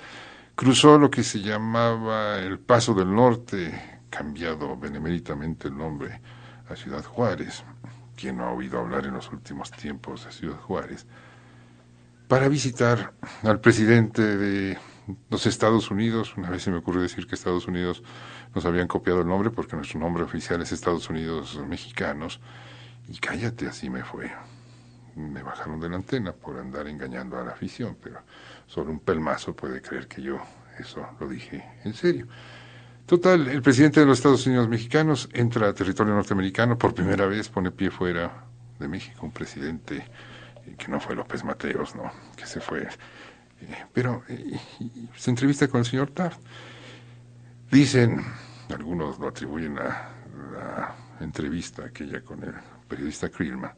[SPEAKER 3] cruzó lo que se llamaba el Paso del Norte cambiado beneméritamente el nombre a Ciudad Juárez. ¿Quién no ha oído hablar en los últimos tiempos de Ciudad Juárez? Para visitar al presidente de los Estados Unidos. Una vez se me ocurrió decir que Estados Unidos nos habían copiado el nombre porque nuestro nombre oficial es Estados Unidos Mexicanos. Y cállate, así me fue. Me bajaron de la antena por andar engañando a la afición, pero solo un pelmazo puede creer que yo eso lo dije en serio. Total, el presidente de los Estados Unidos Mexicanos entra a territorio norteamericano por primera vez, pone pie fuera de México, un presidente que no fue López Mateos, no, que se fue, pero se entrevista con el señor Taft. Dicen, algunos lo atribuyen a la entrevista aquella con el periodista Krillman,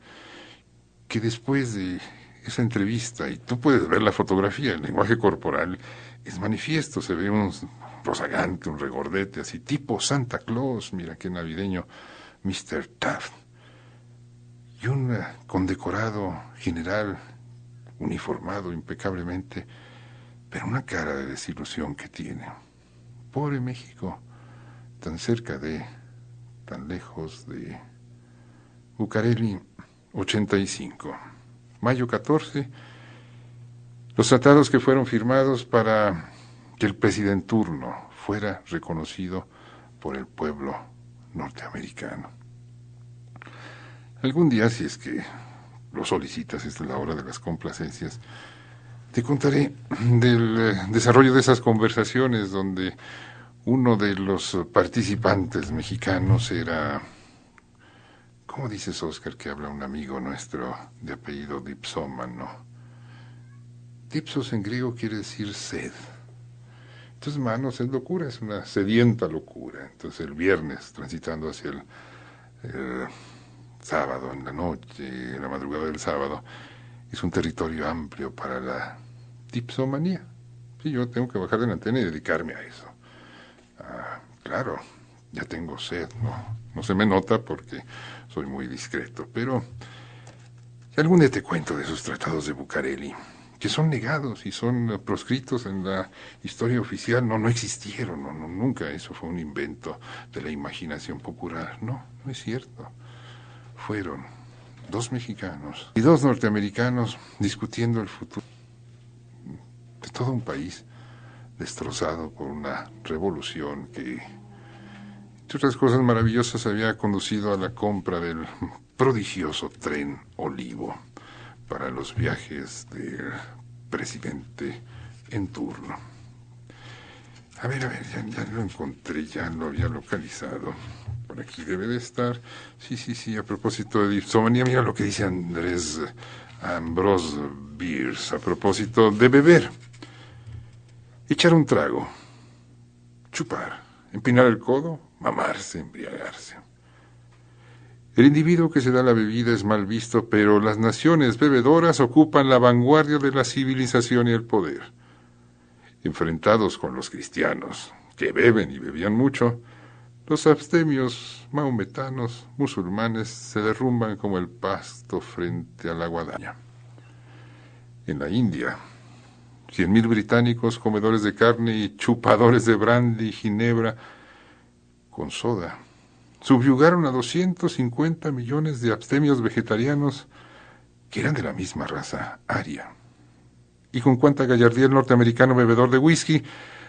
[SPEAKER 3] que después de esa entrevista, y tú puedes ver la fotografía, el lenguaje corporal es manifiesto, se ve un rozagante, un regordete, así tipo Santa Claus, mira qué navideño, Mr. Taft, y un condecorado general, uniformado impecablemente, pero una cara de desilusión que tiene. Pobre México, tan cerca de, tan lejos de Bucareli, 85. Mayo 14, los tratados que fueron firmados para que el presidente turno fuera reconocido por el pueblo norteamericano. Algún día, si es que lo solicitas, esta es la hora de las complacencias, te contaré del desarrollo de esas conversaciones donde uno de los participantes mexicanos era, ¿cómo dices, Oscar, que habla un amigo nuestro de apellido dipsómano? Dipsos en griego quiere decir sed. Entonces, manos, es locura, es una sedienta locura. Entonces, el viernes, transitando hacia el sábado, en la noche, en la madrugada del sábado, es un territorio amplio para la dipsomanía. Sí, yo tengo que bajar de la antena y dedicarme a eso. Claro, ya tengo sed, no se me nota porque soy muy discreto, pero algún día te cuento de esos tratados de Bucareli, que son negados y son proscritos en la historia oficial. No existieron, nunca. Eso fue un invento de la imaginación popular. No es cierto. Fueron 2 mexicanos y 2 norteamericanos discutiendo el futuro de todo un país destrozado por una revolución que, entre otras cosas maravillosas, había conducido a la compra del prodigioso tren Olivo para los viajes del presidente en turno. A ver, ya lo encontré, ya lo había localizado. Por aquí debe de estar. Sí, a propósito de dipsomanía, mira lo que dice Andrés Ambrose Bierce, a propósito de beber. Echar un trago, chupar, empinar el codo, mamarse, embriagarse. El individuo que se da la bebida es mal visto, pero las naciones bebedoras ocupan la vanguardia de la civilización y el poder. Enfrentados con los cristianos, que beben y bebían mucho, los abstemios mahometanos, musulmanes, se derrumban como el pasto frente a la guadaña. En la India, 100.000 británicos comedores de carne y chupadores de brandy y ginebra con soda subyugaron a 250 millones de abstemios vegetarianos que eran de la misma raza aria. Y con cuánta gallardía el norteamericano bebedor de whisky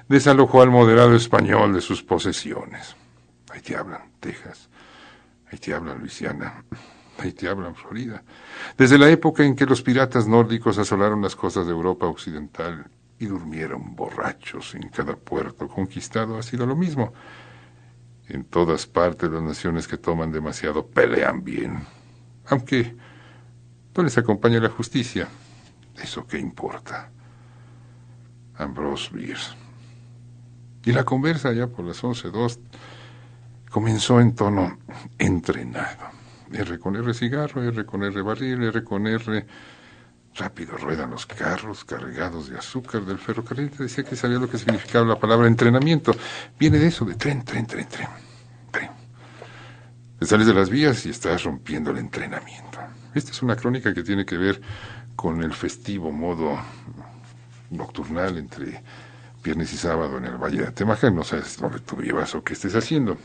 [SPEAKER 3] desalojó al moderado español de sus posesiones. Ahí te hablan Texas, ahí te hablan Luisiana, ahí te hablan Florida. Desde la época en que los piratas nórdicos asolaron las costas de Europa occidental y durmieron borrachos en cada puerto conquistado, ha sido lo mismo. En todas partes las naciones que toman demasiado pelean bien, aunque no les acompaña la justicia. ¿Eso qué importa? Ambrose Bierce. Y la conversa ya por las 11:02 comenzó en tono entrenado. R con R cigarro, R con R barril, R con R... Rápido ruedan los carros cargados de azúcar del ferrocarril. Te decía que sabía lo que significaba la palabra entrenamiento. Viene de eso, de tren. Te sales de las vías y estás rompiendo el entrenamiento. Esta es una crónica que tiene que ver con el festivo modo nocturnal entre viernes y sábado en el Valle de Atemajac. No sabes dónde tú vivas o qué estés haciendo.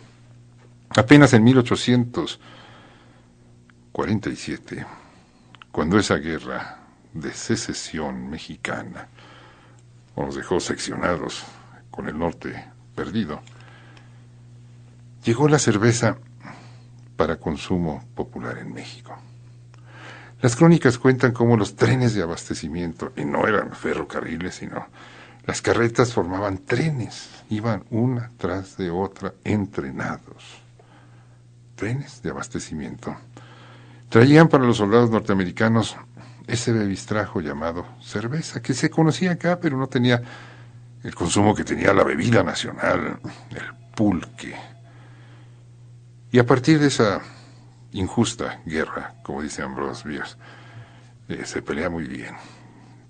[SPEAKER 3] Apenas en 1847, cuando esa guerra de secesión mexicana nos dejó seccionados con el norte perdido, llegó la cerveza para consumo popular en México. Las crónicas cuentan cómo los trenes de abastecimiento, y no eran ferrocarriles, sino las carretas formaban trenes, iban una tras de otra entrenados. Trenes de abastecimiento. Traían para los soldados norteamericanos ese bebistrajo llamado cerveza, que se conocía acá, pero no tenía el consumo que tenía la bebida nacional, el pulque. Y a partir de esa injusta guerra, como dice Ambrose Bierce, se pelea muy bien.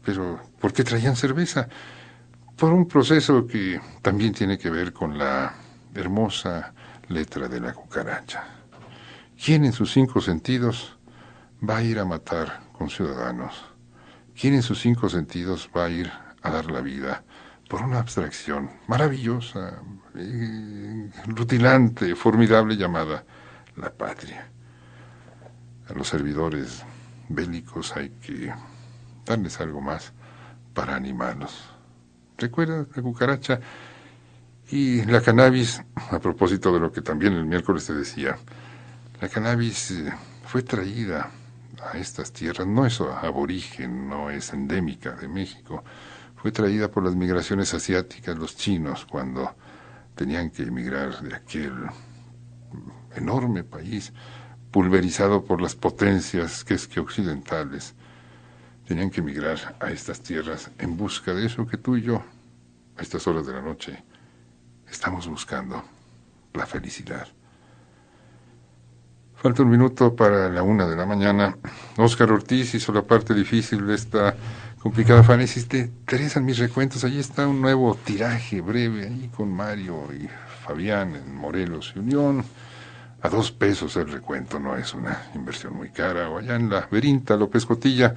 [SPEAKER 3] Pero, ¿por qué traían cerveza? Por un proceso que también tiene que ver con la hermosa letra de la cucaracha. ¿Quién en sus 5 sentidos va a ir a matar con ciudadanos? ¿Quién en sus 5 sentidos va a ir a dar la vida por una abstracción maravillosa, rutilante, formidable llamada la patria? A los servidores bélicos hay que darles algo más para animarlos. ¿Recuerdas la cucaracha? Y la cannabis, a propósito de lo que también el miércoles te decía, la cannabis fue traída a estas tierras, no es aborigen, no es endémica de México, fue traída por las migraciones asiáticas, los chinos, cuando tenían que emigrar de aquel enorme país pulverizado por las potencias que occidentales, tenían que emigrar a estas tierras en busca de eso que tú y yo, a estas horas de la noche, estamos buscando, la felicidad. Falta un minuto para la 1 de la mañana. Óscar Ortiz hizo la parte difícil de esta complicada fanesis. Te interesan mis recuentos. Allí está un nuevo tiraje breve, ahí con Mario y Fabián en Morelos y Unión. A 2 pesos el recuento, no es una inversión muy cara. O allá en la Verinta, López Cotilla,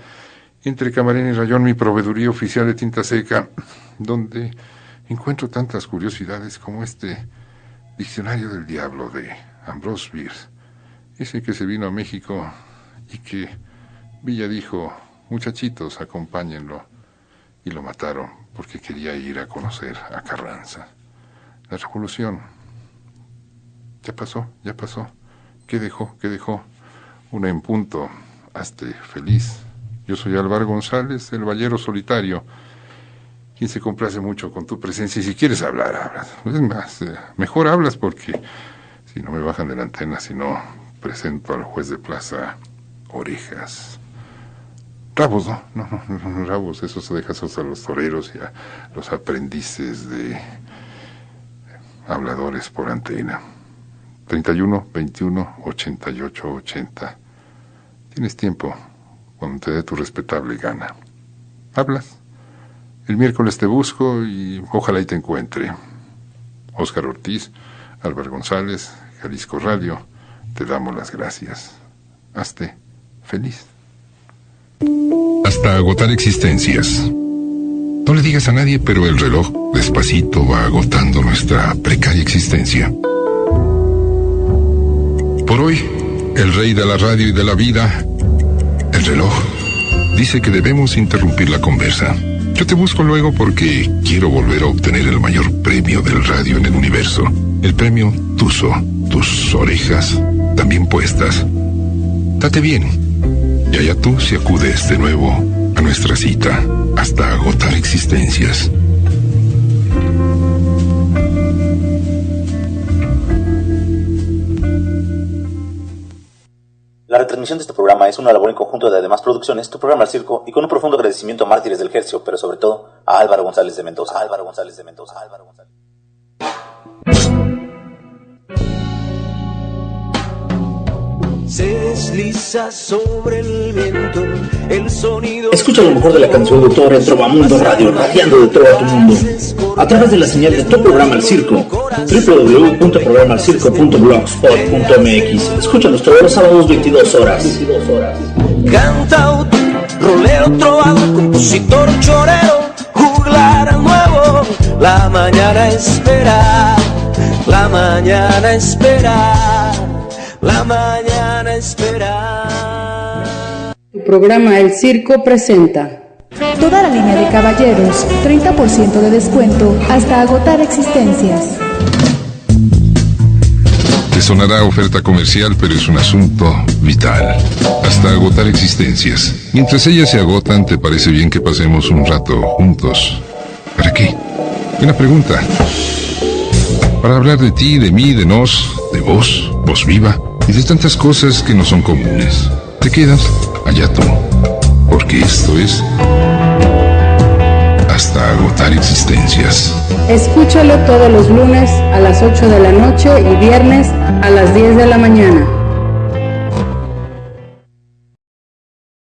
[SPEAKER 3] entre Camarena y Rayón, mi proveeduría oficial de tinta seca, donde encuentro tantas curiosidades como este Diccionario del Diablo de Ambrose Bierce, ese que se vino a México y que Villa dijo, muchachitos, acompáñenlo, y lo mataron porque quería ir a conocer a Carranza. La revolución ya pasó. ¿Qué dejó? Una en punto. Hazte feliz. Yo soy Álvaro González, el Ballero Solitario, quien se complace mucho con tu presencia. Y si quieres hablar, hablas. Es más, mejor hablas porque si no me bajan de la antena, si no presento al juez de plaza Orejas. Rabos, ¿no? No, rabos, eso se deja a los toreros y a los aprendices de habladores por antena. 31 21 88 80. Tienes tiempo cuando te dé tu respetable gana. Hablas. El miércoles te busco y ojalá y te encuentre. Óscar Ortiz, Álvaro González, Jalisco Radio, te damos las gracias. Hazte feliz.
[SPEAKER 6] Hasta agotar existencias. No le digas a nadie, pero el reloj despacito va agotando nuestra precaria existencia. Por hoy, el rey de la radio y de la vida, el reloj, dice que debemos interrumpir la conversa. Yo te busco luego porque quiero volver a obtener el mayor premio del radio en el universo. El premio Tuso, tus orejas también puestas. Date bien. Y allá tú si acudes de nuevo a nuestra cita hasta agotar existencias.
[SPEAKER 1] La retransmisión de este programa es una labor en conjunto de Además Producciones, Tu Programa El Circo, y con un profundo agradecimiento a Mártires del Hercio, pero sobre todo a Álvaro González de Mendoza.
[SPEAKER 7] Se desliza sobre el viento el sonido.
[SPEAKER 8] Escucha lo mejor de la canción de autor en Trovamundo Radio, radiando de todo tu mundo, a través de la señal de Tu Programa El Circo, www.programalcirco.blogspot.mx. Escúchanos todos los sábados 22 horas.
[SPEAKER 7] Cantautor, rolero, trovador, compositor, chorero, juglar nuevo, la mañana espera. la mañana esperar, la mañana esperar.
[SPEAKER 2] Tu programa El Circo presenta
[SPEAKER 9] toda la línea de caballeros, 30% de descuento hasta agotar existencias.
[SPEAKER 6] Te sonará oferta comercial, pero es un asunto vital. Hasta agotar existencias. Mientras ellas se agotan, ¿te parece bien que pasemos un rato juntos? ¿Para qué? Buena pregunta. Para hablar de ti, de mí, de nos, de vos, voz viva, y de tantas cosas que no son comunes. ¿Te quedas? Allá tú. Porque esto es hasta agotar existencias.
[SPEAKER 2] Escúchalo todos los lunes a las 8 de la noche y viernes a las 10 de la mañana.